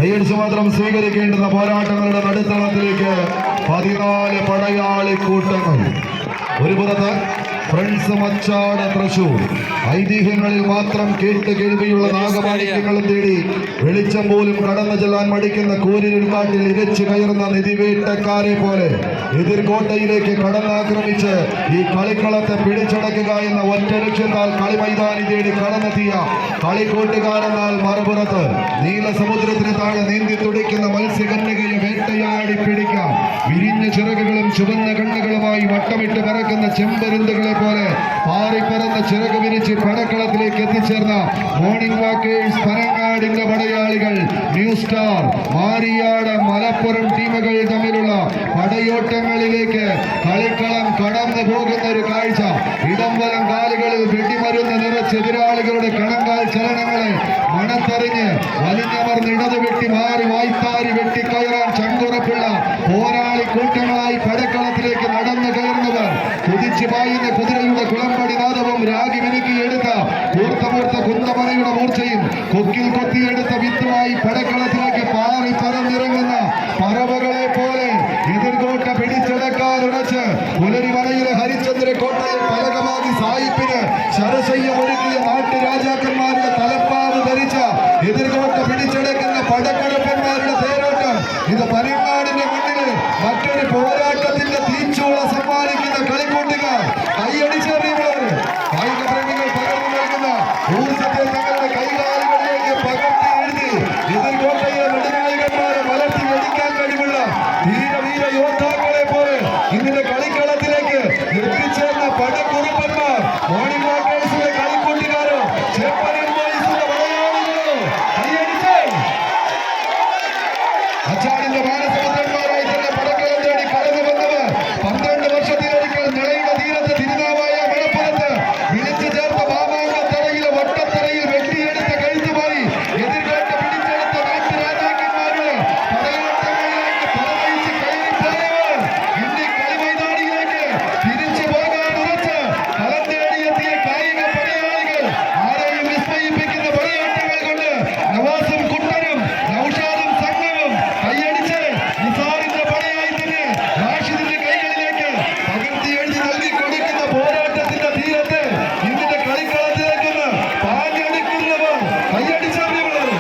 കൈയടിച്ചു മാത്രം സ്വീകരിക്കേണ്ടുന്ന പോരാട്ടങ്ങളുടെ നടുത്തളത്തിലേക്ക് 14 പടയാളി കൂട്ടങ്ങൾ. ഒരു പുറത്ത് ഫ്രണ്ട്സ് മച്ചാട് തൃശൂർ. ഐതിഹ്യങ്ങളിൽ മാത്രം കേട്ട് കേൾവിയുള്ള നാഗമാണിക്യങ്ങളും തേടി വെളിച്ചം പോലും കടന്നു ചെല്ലാൻ മടിക്കുന്ന കൂരിരുൾക്കാട്ടിൽ ഇരച്ചു കയറുന്ന നിധിവേട്ടക്കാരെ പോലെ എതിർകോട്ടയിലേക്ക് കടന്നാക്രമിച്ച് ഈ കളിക്കളത്തെ പിടിച്ചടക്കുക എന്ന ഒറ്റ ലക്ഷ്യത്താൽ കളിമൈതാനി തേടി കടന്നെത്തിയ കളിക്കൂട്ടുകാരെന്നാൽ മറുപുറത്ത് നീലസമുദ്രത്തിന് താഴെ നീന്തി തുടിക്കുന്ന മത്സ്യകന്യകയെ വേട്ടയാടി പിടിക്കാം. വിരിഞ്ഞ ചിറകുകളും ചുവന്ന കണ്ണുകളുമായി വട്ടമിട്ട് പറക്കുന്ന ചെമ്പരുന്തുകളെ പോലെ പാറിപ്പറന്ന ചിറക് വിരിച്ച് പടക്കളത്തിലേക്ക് എത്തിച്ചേർന്ന മോർണിംഗ് വാക്കേഴ്സ് പനങ്ങാടിന്റെ പടയാളികൾ, ന്യൂ സ്റ്റാർ, മാരിയാട്, മലപ്പുറം ടീമുകൾ തമ്മിലുള്ള പടയോട്ടങ്ങളിലേക്ക് കളിക്കളം കടന്നു പോകുന്ന ഒരു കാഴ്ച. ഇടംവലം കാലുകളിൽ വെടിമരുന്ന് നിറച്ച് എതിരാളികളുടെ കണങ്കാൽ ചലനങ്ങളെ മണത്തറിഞ്ഞ് വലിഞ്ഞമർന്ന് ഇടത് വെട്ടി മാറി വായ്ത്താരി വെട്ടിക്കയറാൻ ചങ്കുറപ്പുള്ള പോരാളി കൂട്ടങ്ങളായി പടക്കളത്തിലേക്ക് നടന്നു കയറുന്നവർ കുതിച്ചു പായുന്ന കുതിരയുടെ കുളമ്പടി നാദവും രാഗി മിനുക്കിയെടുത്ത കൂർത്തമൂർത്ത കുന്തമനയുടെ മൂർച്ചയും കൊക്കിൽ കൊത്തിയെടുത്ത വിത്തുമായി പടക്കളത്തിലേക്ക് പാറി പറന്നിറങ്ങുന്ന പറവകളെ പോലെ എതിർകോട്ട പിടിച്ചടക്കാൻ ഉടച്ച് പുലരിമലയിലെ ഹരിചന്ദ്ര കോട്ടയിൽ പലകമാതി സായിപ്പിന് ശരശയ്യം ഒരുക്കിയ നാട്ടുരാജാക്കന്മാരുടെ തലപ്പാവ് ധരിച്ച എതിർകോട്ട പിടിച്ചടക്കുന്ന പടക്കടപ്പന്മാരുടെ തേരോട്ടം. ഇത് പനങ്ങാടിന്റെ മുന്നിൽ മറ്റൊരു പോരാട്ടത്തിന്റെ തീച്ചൂള സമ്മാനിക്കുന്ന കളിക്കൂട്ടുകാർ. കൈയടിച്ചറിയുന്നവർ കായിക പ്രേമികൾ പകർന്നു നൽകുന്ന ഊർജത്തെ തങ്ങളുടെ കൈകാലുകളിലേക്ക് പകർത്തി എഴുതി എതിർകോട്ടയിലെ നെടുനായകന്മാരെ വളർത്തി വെടിക്കാൻ കഴിവുള്ള ധീരവീര യോദ്ധാക്കളെ പോലെ ഇന്നിന്റെ കളിക്കളത്തിലേക്ക് എത്തിച്ചേർന്ന പടക്കുറുപ്പന്മാർ, മോർണിംഗ് വാക്കേഴ്സിലെ കളിക്കൂട്ടുകാരോ, ചേപ്പനന്മാരുടെ പടയാളികളോ കൈയടിച്ച് അച്ചാടിന്റെ മാനസമുദ്രന്മാരായി തന്നെ പടക്കളം തേടി കടന്നു വന്നവർ 12 വർഷത്തിലൊരിക്കൽ നിളയുടെ തീരത്ത് തിരുനാവായ മലപ്പുറത്ത് വിളിച്ചു ചേർത്ത മാമാങ്കത്തറയിലെ വട്ടത്തറയിൽ വെട്ടിയെടുത്ത കഴുത്തുമായി എതിർകോട്ട പിടിച്ചെടുത്ത നാട്ടുരാജാക്കന്മാരുടെ പടയോട്ടങ്ങളിലേക്ക് പടവയിച്ച് കയറിപ്പോയവർ ഇന്ത്യ കളിമൈതാനിയിലേക്ക് തിരിച്ചു പോകാൻ ഉറച്ച് കളം തേടിയെത്തിയ കായിക പടയാളികൾ. ആരെയും വിസ്മയിപ്പിക്കുന്ന പടയോട്ടങ്ങൾ കൊണ്ട് നവാസും കുട്ടനും നൗഷാദും സംഘവും കൈയടിച്ച് നിസാറിന്റെ പടയായി തന്നെ റാഷിദിന്റെ കൈകളിലേക്ക് പകർത്തി എഴുതി നൽകി കൊടുക്കുന്ന പോരാട്ടത്തിന്റെ തീരത്ത് ഇന്നിന്റെ കളിക്കളത്തിലേക്ക് പാഞ്ഞെടുക്കുന്നവർ കൈയടിച്ചറിയുള്ളത്.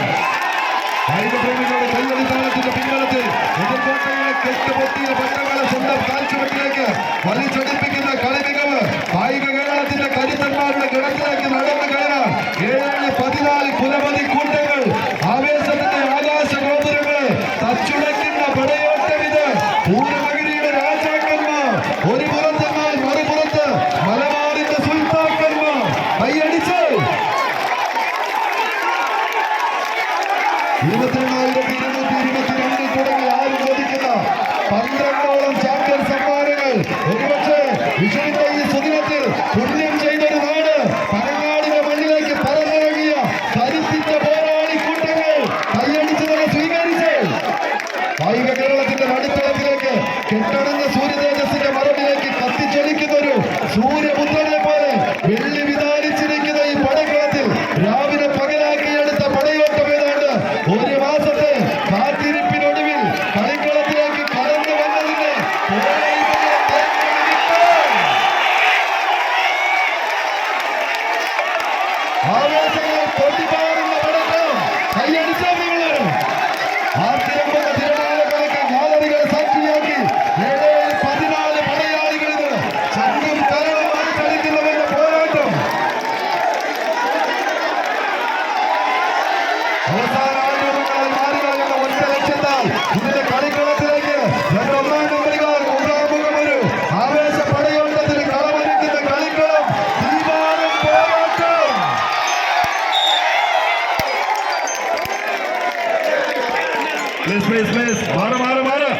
കായിക പ്രേമികളുടെ കൈയടിത്താളത്തിന്റെ പിൻബലത്തിൽ എതിർകോട്ടയിലെ കെട്ടുപൊട്ടിയ പട്ടങ്ങളെ സ്വന്തം കാൽച്ചുവട്ടിലേക്ക് വലിച്ചടിപ്പിക്കുന്ന കളി മികവ് കായിക കേരളത്തിന്റെ കരുത്തന്മാരുടെ ഗണത്തിലേക്ക് നടന്നു കയറാൻ 7-14 പുലമതി കൂട്ടങ്ങൾ ആവേശത്തിന്റെ ആകാശ ഗോപുരങ്ങളെ തച്ചുടയ്ക്കുന്ന പടയോട്ടമിത്. പൂരമകിരിയുടെ രാജാക്കന്മാർ ഒരു പുറത്തെന്നാൽ മറുപുറത്ത് മലബാറിന്റെ സുൽത്താക്കന്മാർ. കൈയടിച്ച് 22,222 തുടങ്ങി ആരും ചോദിക്കുന്ന 12ഓളം ചാമ്പ്യൻ സമ്മാനങ്ങൾ ഒരുപക്ഷെ വിഷുവിന്റെ ഈ സുദിനത്തിൽ പുണ്യം ചെയ്തൊരു നാട് പനങ്ങാടിന്റെ മണ്ണിലേക്ക് പറന്നിറങ്ങിയ കരുത്തിന്റെ പോരാളി കൂട്ടങ്ങൾ കൈയടിച്ച് തന്നെ സ്വീകരിച്ച് കായിക കേരളത്തിന്റെ നടുത്തളത്തിലേക്ക് കെട്ടടങ്ങുന്ന സൂര്യതേജസ്സിന്റെ മറവിലേക്ക് കത്തിച്ചൊലിക്കുന്ന ഒരു സൂര്യപുത്രനെ പോലെ വെള്ളി വിധാനിച്ചിരിക്കുന്ന ഈ പടക്കളത്തിൽ രാവിലെ പകലാക്കിയെടുത്ത പടയോട്ടം ഏതാണ്ട് 1 മാസത്തെ കാത്തിരിപ്പിനൊടുവിൽ കളിക്കളത്തിലേക്ക് കടന്നു വന്നതിന്റെ ആവേശങ്ങൾ കൊട്ടിപ്പാറുന്ന പടക്കം. കൈയടിച്ചറിയുള്ളവരും ആർത്തിരമ്പുന്ന തിരുനാളകൾക്ക് ഗാലറികൾ സാക്ഷിയാക്കി 7-14 പടയാളികളിൽ ചങ്ങും കരളുമായി കളിക്കുന്നവരുടെ പോരാട്ടം. അവസാന ആരോപണങ്ങൾ മാറിയാകുന്ന ഒറ്റ ലക്ഷ്യത്താൽ ഇതിന്റെ കളിക്കളത്തിലേക്ക് 2 ഒന്നാം നമ്പറുകാർ മുഖാമുഖം ഒരു ആവേശ പടയോട്ടത്തിന് കളമൊരുക്കുന്ന കളിക്കളം തീവാറും പോരാട്ടം. Please.